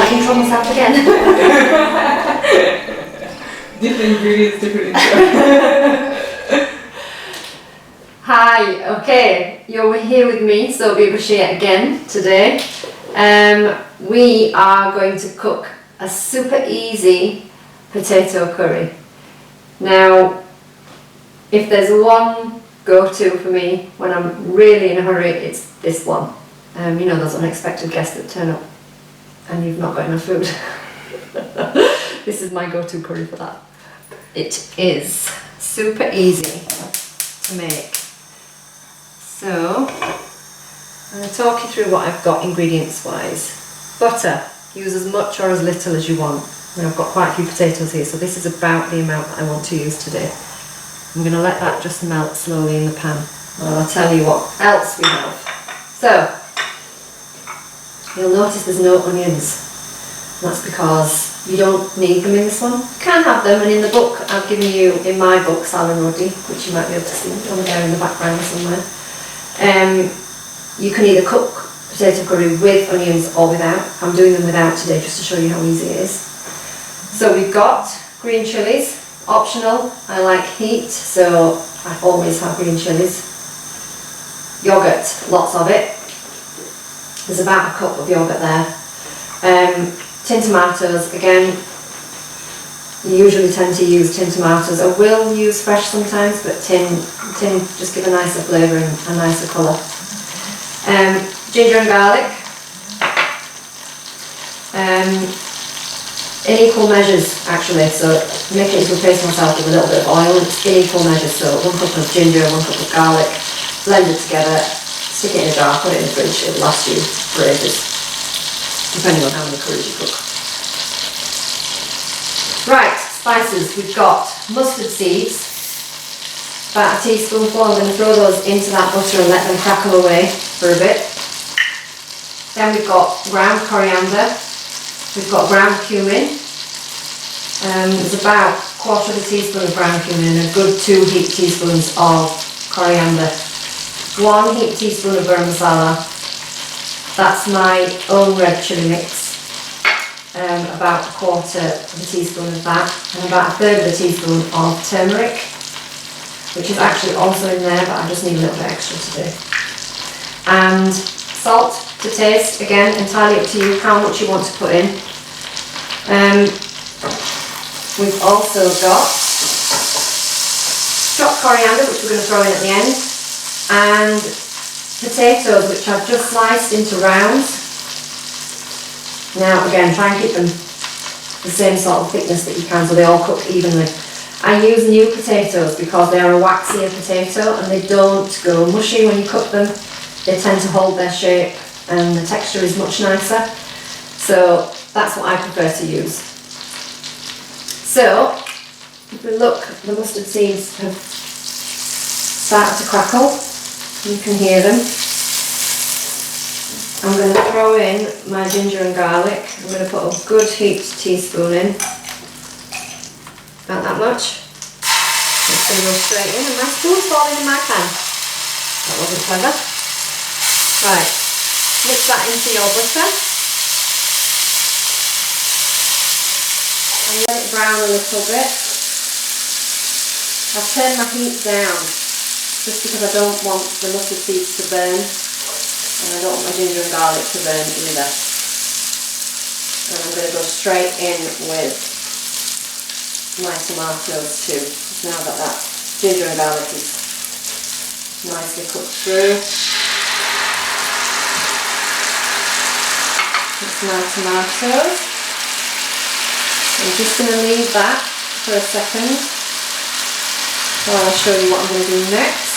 like intro myself again. Different ingredients, different intro. Hi, okay, you're here with me, Sobia Bashir again today. We are going to cook a super easy potato curry. Now, if there's one go-to for me when I'm really in a hurry, it's this one. You know, those unexpected guests that turn up and you've not got enough food. This is my go-to curry for that. It is super easy to make. So, I'm going to talk you through what I've got ingredients wise. Butter, use as much or as little as you want. Now I've got quite a few potatoes here, so this is about the amount that I want to use today. I'm going to let that just melt slowly in the pan. And I'll tell you what else we have. So, you'll notice there's no onions. That's because you don't need them in this one. You can have them, and in the book I've given you, in my book, Salan Roti, which you might be able to see over there in the background somewhere. You can either cook potato curry with onions or without. I'm doing them without today just to show you how easy it is. So we've got green chilies, optional. I like heat, so I always have green chilies. Yogurt, lots of it. There's about a cup of yogurt there. Tin tomatoes, again, you usually tend to use tin tomatoes. I will use fresh sometimes, but tin just give a nicer flavour and a nicer colour. Ginger and garlic. In equal measures actually, so make it into a paste myself with a little bit of oil. It's in equal measures, so 1 cup of ginger, 1 cup of garlic, blend it together, stick it in a jar, put it in the fridge, it'll last you for ages, depending on how many curries you cook. Right, spices, we've got mustard seeds, about a teaspoonful. I'm going to throw those into that butter and let them crackle away for a bit. Then we've got ground coriander, we've got ground cumin, there's about 1/4 teaspoon of ground cumin and a good 2 heaped teaspoons of coriander. 1 heaped teaspoon of garam masala, that's my own red chilli mix, about 1/4 teaspoon of that, and about 1/3 teaspoon of turmeric, which is actually also in there, but I just need a little bit extra today. And salt to taste, again entirely up to you how much you want to put in. We've also got chopped coriander, which we're going to throw in at the end, and potatoes, which I've just sliced into rounds. Now again, try and keep them the same sort of thickness that you can so they all cook evenly. I use new potatoes because they are a waxier potato and they don't go mushy when you cook them. They tend to hold their shape and the texture is much nicer. So that's what I prefer to use. So, if we look, the mustard seeds have started to crackle. You can hear them. I'm going to throw in my ginger and garlic. I'm going to put a good heaped teaspoon in. About that much. It's going to go straight in and my spoon's falling in my pan. That wasn't clever. Right, mix that into your butter. And let it brown a little bit. I've turned my heat down just because I don't want the mustard seeds to burn. And I don't want my ginger and garlic to burn either. And I'm going to go straight in with my tomatoes too. Now that that ginger and garlic is nicely cooked through. That's my tomatoes. I'm just going to leave that for a second while I show you what I'm going to do next.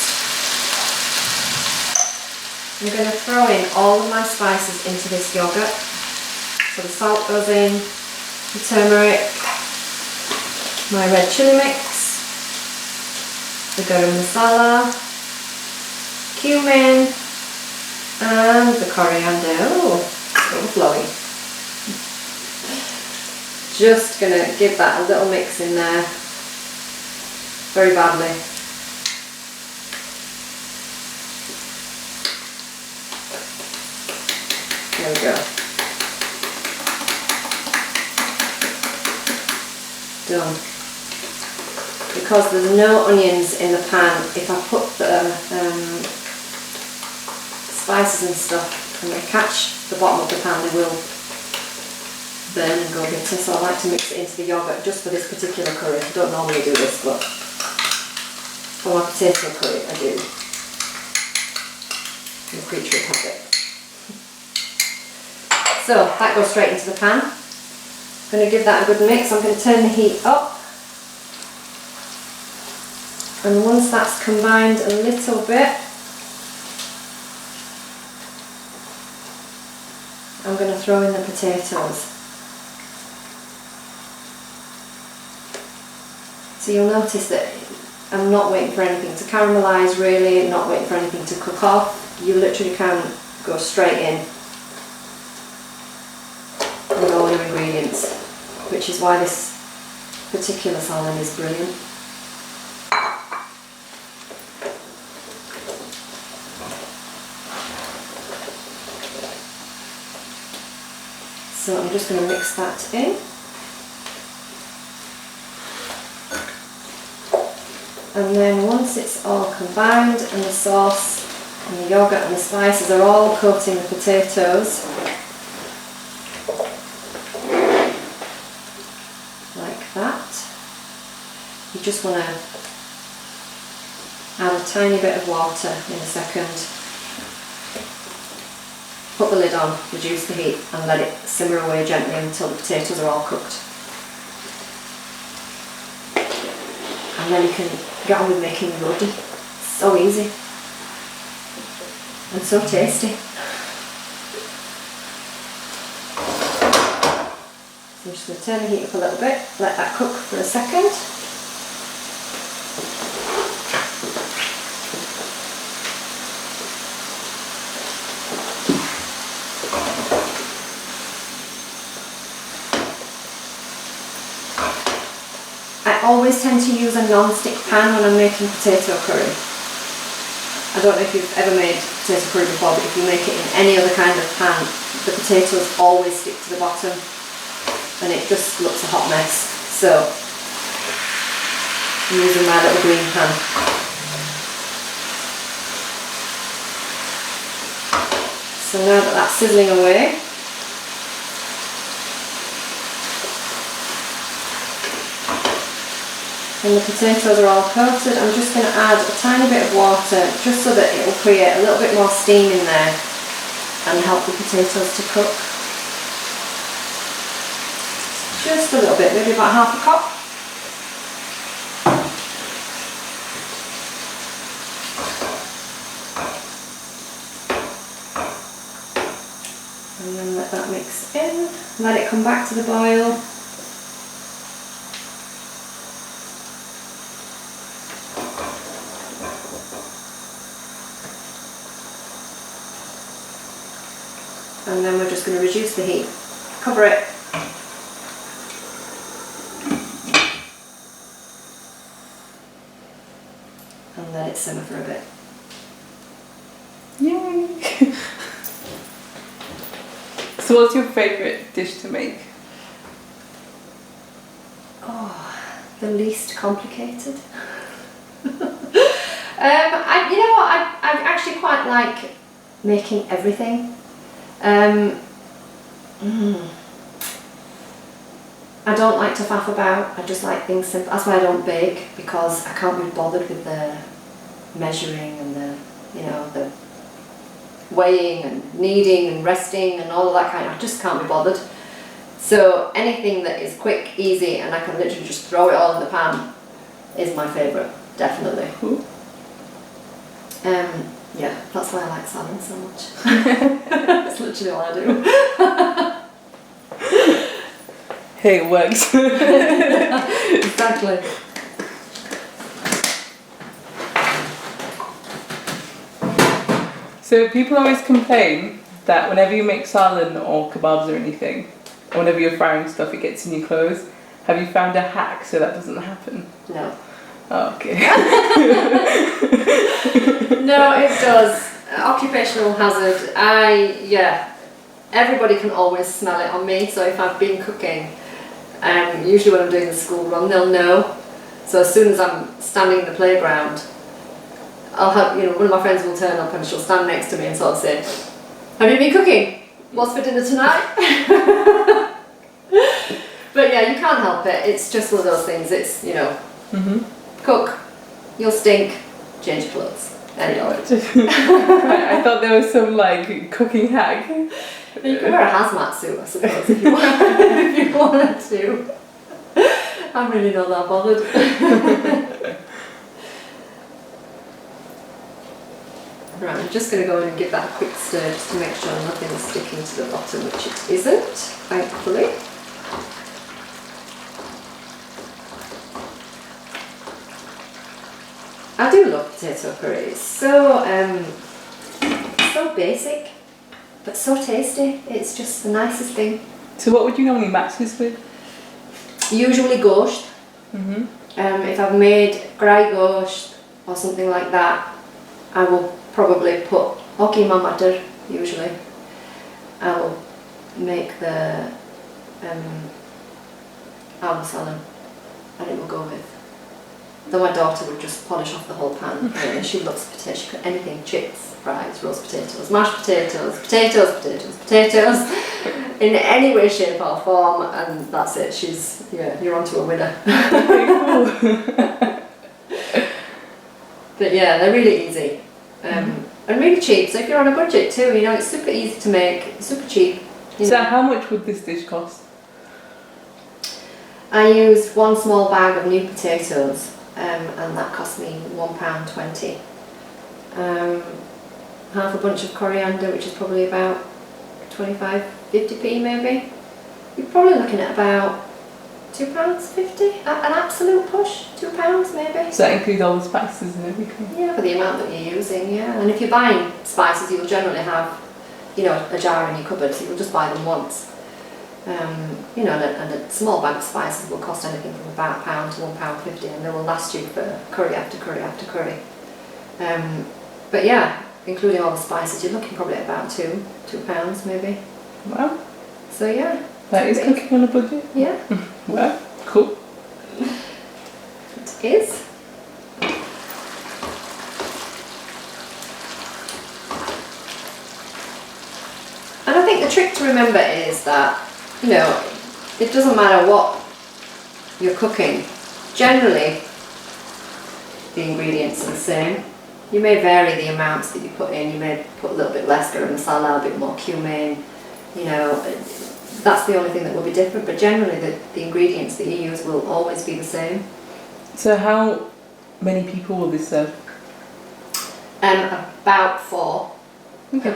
I'm going to throw in all of my spices into this yogurt. So the salt goes in, the turmeric, my red chilli mix, the garam masala, cumin, and the coriander. Oh, it's overflowing. Just going to give that a little mix in there, very badly. There we go. done. Because there's no onions in the pan, if I put the spices and stuff and they catch the bottom of the pan, they will burn and go bitter. So I like to mix it into the yoghurt just for this particular curry. I don't normally do this, but for my potato curry I do. I'm a creature of habit. So that goes straight into the pan. I'm going to give that a good mix. I'm going to turn the heat up. And once that's combined a little bit, I'm going to throw in the potatoes. So you'll notice that I'm not waiting for anything to caramelise really, not waiting for anything to cook off. You literally can go straight in with all your ingredients, which is why this particular salad is brilliant. So I'm just going to mix that in. And then once it's all combined and the sauce and the yoghurt and the spices are all coating the potatoes, like that, you just want to add a tiny bit of water in a second. Put the lid on, reduce the heat and let it simmer away gently until the potatoes are all cooked. And then you can get on with making the roti. So easy and so tasty. So I'm just going to turn the heat up a little bit, let that cook for a second. I always tend to use a non-stick pan when I'm making potato curry. I don't know if you've ever made potato curry before, but if you make it in any other kind of pan, the potatoes always stick to the bottom and it just looks a hot mess. So I'm using my little green pan. So now that that's sizzling away, and the potatoes are all coated, I'm just going to add a tiny bit of water just so that it will create a little bit more steam in there and help the potatoes to cook. Just a little bit, maybe about half a cup. And then let that mix in, let it come back to the boil. And then we're just going to reduce the heat, cover it, and let it simmer for a bit. Yay! So what's your favourite dish to make? Oh, the least complicated. You know what, I actually quite like making everything. I don't like to faff about, I just like things simple. That's why I don't bake, because I can't be bothered with the measuring and the, you know, the weighing and kneading and resting and all of that kind of, I just can't be bothered. So anything that is quick, easy, and I can literally just throw it all in the pan is my favourite, definitely. Yeah, that's why I like salmon so much. That's literally all I do. Hey, it works. Exactly. So people always complain that whenever you make salan or kebabs or anything, or whenever you're frying stuff, it gets in your clothes. Have you found a hack so that doesn't happen? No. Oh, okay. No, it does. Occupational hazard. Everybody can always smell it on me. So if I've been cooking Usually when I'm doing the school run, they'll know. So as soon as I'm standing in the playground, I'll have, one of my friends will turn up and she'll stand next to me and sort of say, "Have you been cooking? What's for dinner tonight?" But yeah, you can't help it. It's just one of those things. It's, cook, you'll stink, change your clothes. Anyway. I thought there was some like cooking hack. You can wear a hazmat suit, I suppose, if you wanted to. I'm really not that bothered. Right, I'm just going to go in and give that a quick stir just to make sure nothing is sticking to the bottom, which it isn't, thankfully. I do love potato curry. It's so basic, but so tasty. It's just the nicest thing. So what would you normally match this with? Usually gosht. If I've made grai gosht or something like that, I will probably put hoki mamatar, usually. I will make the aloo salan, and it will go with. Though my daughter would just polish off the whole pan. She loves potatoes. She could anything: chips, fries, roast potatoes, mashed potatoes, potatoes, in any way, shape or form, and that's it. You're onto a winner. But yeah, they're really easy. And really cheap, so if you're on a budget too, it's super easy to make, super cheap. So how much would this dish cost? I used one small bag of new potatoes, and that cost me £1.20. Half a bunch of coriander, which is probably about 25-50p maybe. You're probably looking at about £2.50, an absolute push, £2 maybe. So that includes all the spices and everything? Yeah, for the amount that you're using, yeah. And if you're buying spices, you'll generally have, a jar in your cupboard, so you'll just buy them once. And a small bag of spices will cost anything from about £1 to £1.50, and they will last you for curry after curry after curry. But yeah, including all the spices, you're looking probably at about £2 maybe. Wow. So yeah. That is cooking on a budget? Yeah. Wow, cool. It is. And I think the trick to remember is that, it doesn't matter what you're cooking. Generally, the ingredients are the same. You may vary the amounts that you put in. You may put a little bit less garam masala, a bit more cumin, that's the only thing that will be different, but generally the ingredients that you use will always be the same. So how many people will this serve? About 4. Okay.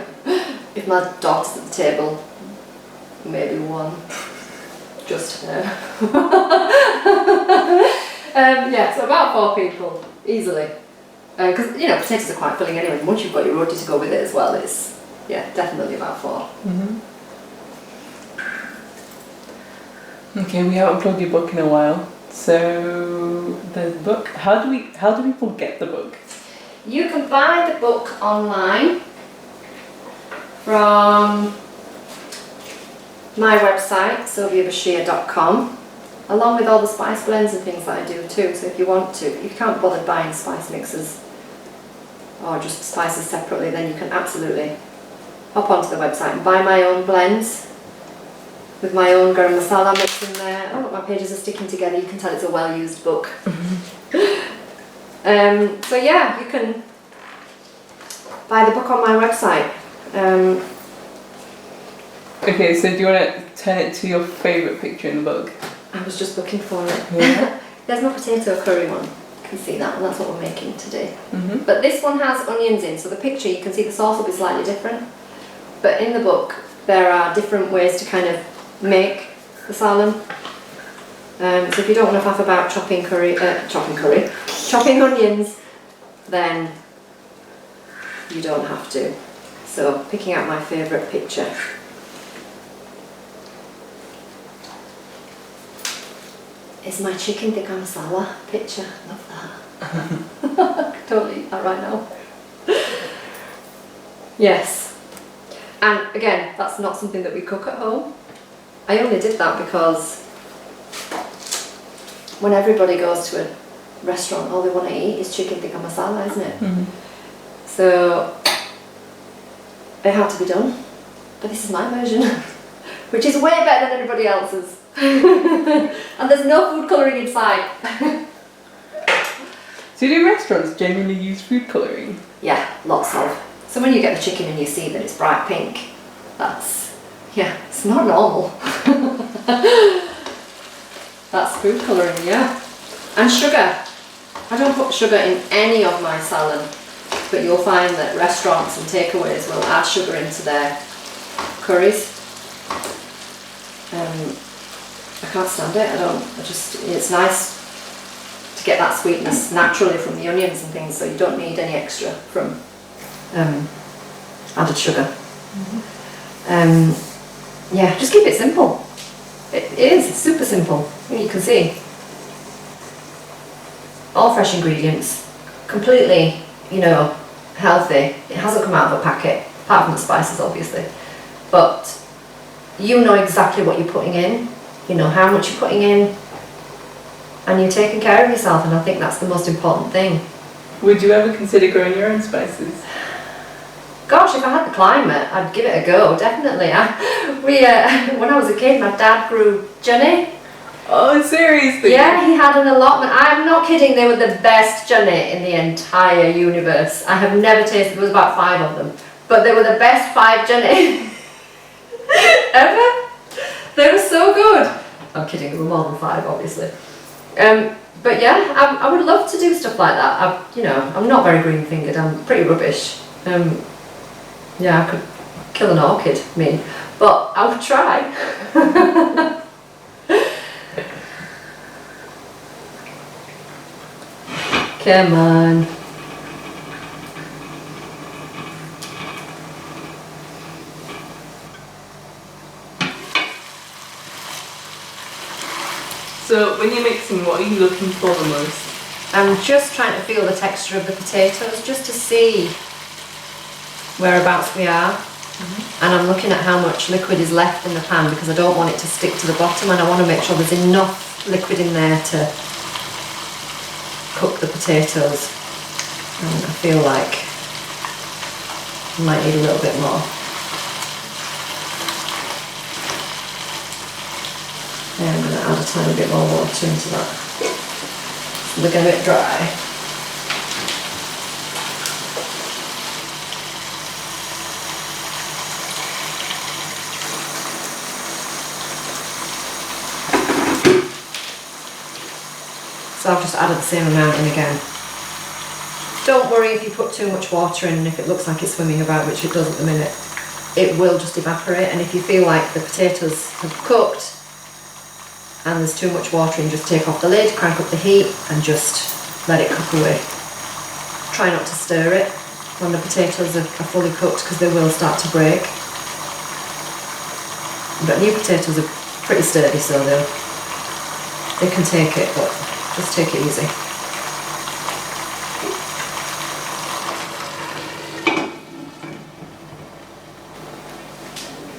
If my daughter's at the table, maybe 1. Just her. Yeah, so about 4 people, easily. Because, potatoes are quite filling anyway, and once you've got your roti to go with it as well, it's, definitely about 4. Okay, we haven't plugged your book in a while. So the book, how do people get the book? You can buy the book online from my website, sobiabashir.com, along with all the spice blends and things that I do too. So if you want to, if you can't bother buying spice mixes or just spices separately, then you can absolutely hop onto the website and buy my own blends with my own garam masala mix in there. Oh look, my pages are sticking together. You can tell it's a well-used book. So yeah, you can buy the book on my website. Okay, so do you want to turn it to your favourite picture in the book? I was just looking for it. Yeah. There's my potato curry one. You can see that one, that's what we're making today. Mm-hmm. But this one has onions in, so the picture, you can see the sauce will be slightly different. But in the book, there are different ways to kind of make the salan. So if you don't want to faff about chopping onions, then you don't have to. So picking out my favourite picture. Is my chicken tikka masala picture. Love that. Totally eat that right now. Yes. And again, that's not something that we cook at home. I only did that because when everybody goes to a restaurant, all they want to eat is chicken tikka masala, isn't it? So it had to be done. But this is my version, which is way better than anybody else's. And there's no food colouring inside. So do restaurants genuinely use food colouring? Yeah, lots of. So when you get the chicken and you see that it's bright pink, that's, yeah, it's not normal. That's food colouring, yeah. And sugar. I don't put sugar in any of my salad, but you'll find that restaurants and takeaways will add sugar into their curries. I can't stand it. It's nice to get that sweetness naturally from the onions and things, so you don't need any extra from added sugar. Yeah, just keep it simple. It is, it's super simple. You can see. All fresh ingredients, completely, healthy. It hasn't come out of a packet, apart from the spices obviously. But you know exactly what you're putting in, you know how much you're putting in, and you're taking care of yourself, and I think that's the most important thing. Would you ever consider growing your own spices? Gosh, if I had the climate, I'd give it a go, definitely. When I was a kid, my dad grew junny. Oh, seriously? Yeah, he had an allotment. I'm not kidding, they were the best junny in the entire universe. I have never tasted, there was about 5 of them, but they were the best 5 junny ever. They were so good. I'm kidding, there were more than 5 obviously. But yeah, I would love to do stuff like that. I'm not very green fingered, I'm pretty rubbish. Yeah, I could kill an orchid, but I would try. Come on. So when you're mixing, what are you looking for the most? I'm just trying to feel the texture of the potatoes, just to see whereabouts we are. And I'm looking at how much liquid is left in the pan, because I don't want it to stick to the bottom, and I want to make sure there's enough liquid in there to cook the potatoes. And I feel like I might need a little bit more. Yeah, I'm going to add a tiny bit more water into that. So they're going to get dry. So I've just added the same amount in again. Don't worry if you put too much water in and if it looks like it's swimming about, which it does at the minute. It will just evaporate, and if you feel like the potatoes have cooked and there's too much water in, just take off the lid, crank up the heat and just let it cook away. Try not to stir it when the potatoes are fully cooked, because they will start to break. But new potatoes are pretty sturdy, so they can take it, but just take it easy.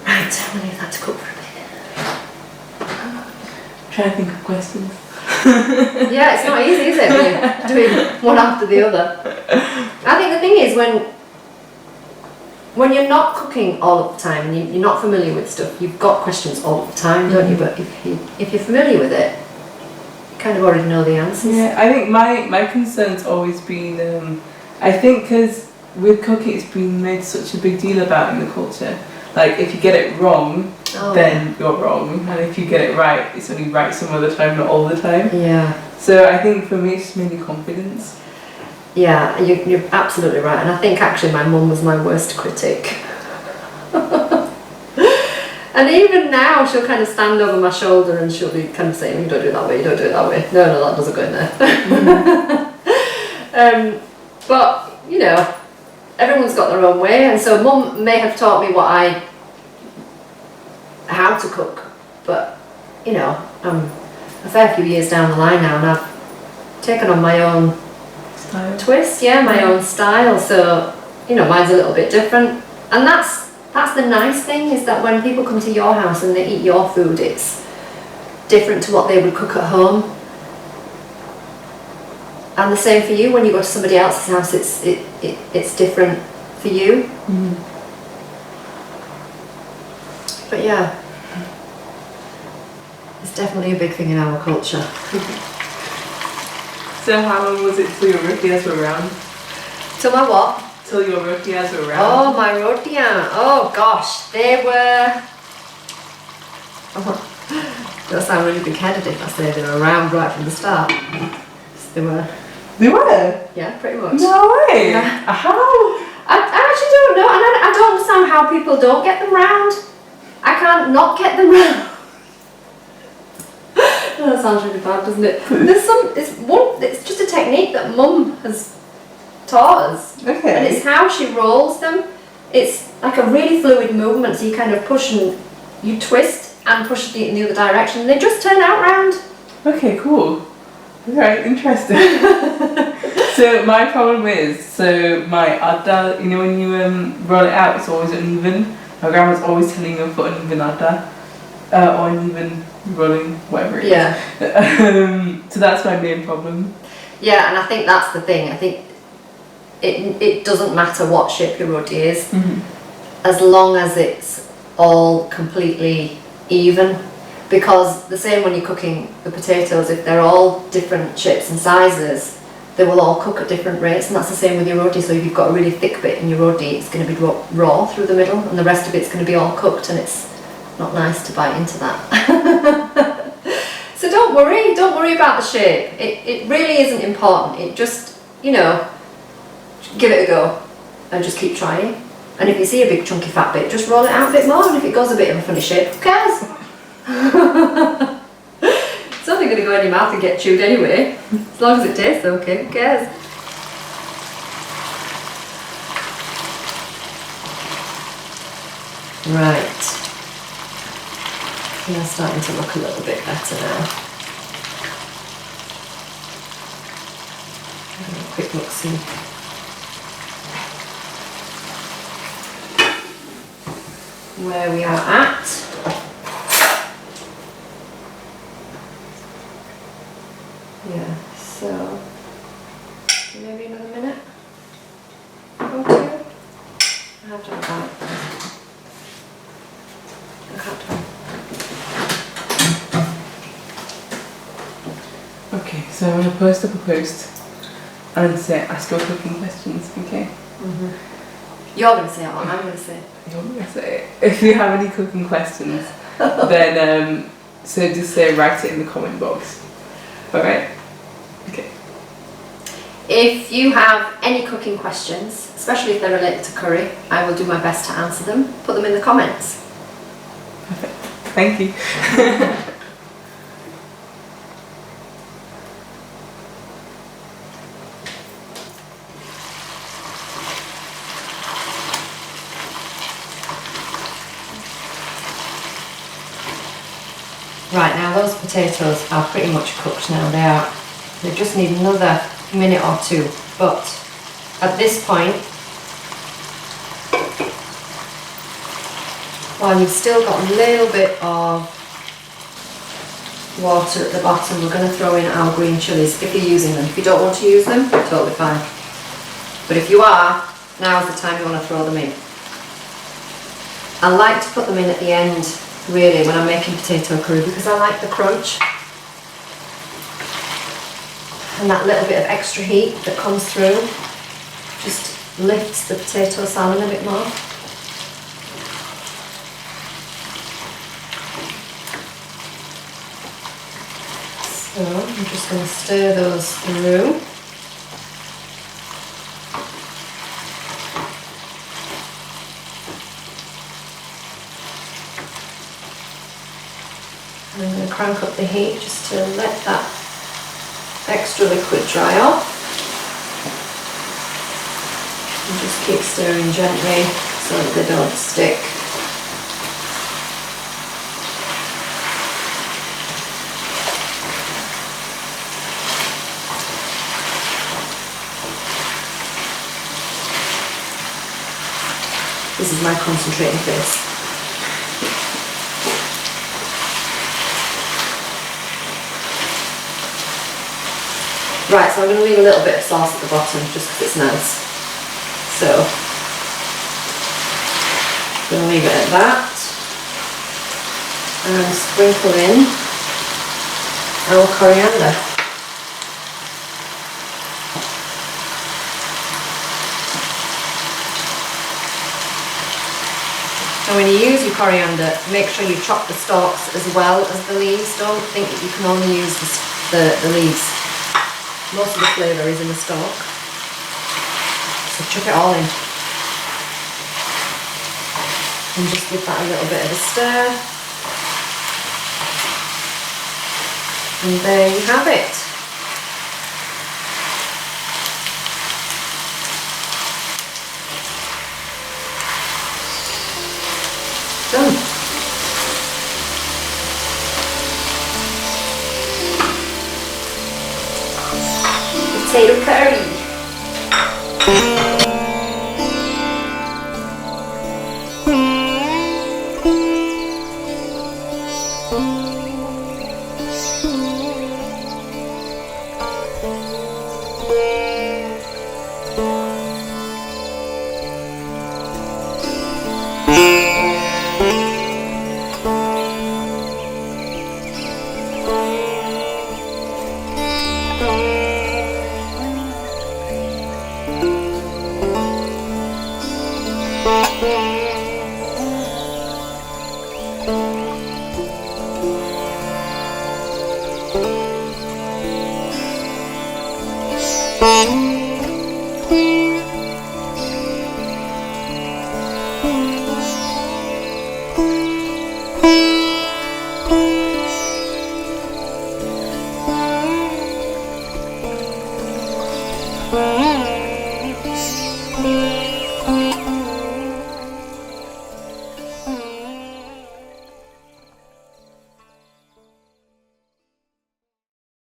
Right, I'm going to leave that to cook for a minute. Try to think of questions. Yeah, it's not easy, is it? Doing one after the other. I think the thing is, when you're not cooking all of the time and you're not familiar with stuff, you've got questions all of the time, don't you? But if you're familiar with it, kind of already know the answers. Yeah, I think my concern's always been, I think because with cooking it's been made such a big deal about in the culture. Like, if you get it wrong, then you're wrong, and if you get it right, it's only right some other time, not all the time. Yeah. So I think for me it's just mainly confidence. Yeah, you're absolutely right, and I think actually my mum was my worst critic. And even now, she'll kind of stand over my shoulder and she'll be kind of saying, you don't do it that way, you don't do it that way. No, that doesn't go in there. But, everyone's got their own way, and so Mum may have taught me how to cook, but, I'm a fair few years down the line now, and I've taken on my own Style. twist, my own style, so, mine's a little bit different. And that's the nice thing, is that when people come to your house and they eat your food, it's different to what they would cook at home. And the same for you, when you go to somebody else's house, it's different for you. But yeah, it's definitely a big thing in our culture. So how long was it till your rotias were around? Till my what? Till your rotias were around? Oh, my rotia. Oh gosh, they were... They'll sound really big-headed if I say they were around right from the start. They were. They were? Yeah, pretty much. No way! Yeah. How? I actually don't know, and I don't understand how people don't get them round. I can't not get them round. That sounds really bad, doesn't it? It's just a technique that Mum has taught us. Okay. And it's how she rolls them. It's like a really fluid movement, so you kind of push and you twist and push it in the other direction, and they just turn out round. Okay, cool. Right, interesting. So my problem is, my adda, you know when you roll it out, it's always uneven. My grandma's always telling you for uneven adda, or uneven rolling, whatever it is. Yeah. So that's my main problem. Yeah, and I think that's the thing. I think it doesn't matter what shape your roti is, as long as it's all completely even. Because the same when you're cooking the potatoes, if they're all different shapes and sizes, they will all cook at different rates, and that's the same with your roti. So if you've got a really thick bit in your roti, it's going to be raw through the middle, and the rest of it's going to be all cooked, and it's not nice to bite into that. So don't worry about the shape. It really isn't important. It just, you know, give it a go and just keep trying. And if you see a big chunky fat bit, just roll it out a bit more, and if it goes a bit of a funny shape, who cares? It's only going to go in your mouth and get chewed anyway, as long as it tastes okay, who cares? Right, they're starting to look a little bit better now. Have a quick look see. Where we are at. Yeah, so maybe another minute or two. I have to have that. Okay, so I'm going to post up a post and say ask your cooking questions, okay? You're going to say it, or I'm going to say it. You're going to say it. If you have any cooking questions, then so just say write it in the comment box. Alright? Okay. If you have any cooking questions, especially if they're related to curry, I will do my best to answer them. Put them in the comments. Perfect. Thank you. Right, now those potatoes are pretty much cooked now. They just need another minute or two, but at this point, while you've still got a little bit of water at the bottom, we're going to throw in our green chillies if you're using them. If you don't want to use them, totally fine. But if you are, now's the time you want to throw them in. I like to put them in at the end, really, when I'm making potato curry, because I like the crunch and that little bit of extra heat that comes through just lifts the potato salmon a bit more. So I'm just going to stir those through. And I'm going to crank up the heat just to let that extra liquid dry off. And just keep stirring gently so that they don't stick. This is my concentrating face. Right, so I'm going to leave a little bit of sauce at the bottom just because it's nice. So, I'm going to leave it at that. And sprinkle in our coriander. And when you use your coriander, make sure you chop the stalks as well as the leaves. Don't think that you can only use the leaves. Most of the flavour is in the stalk. So chuck it all in. And just give that a little bit of a stir. And there you have it. Done. Potato curry.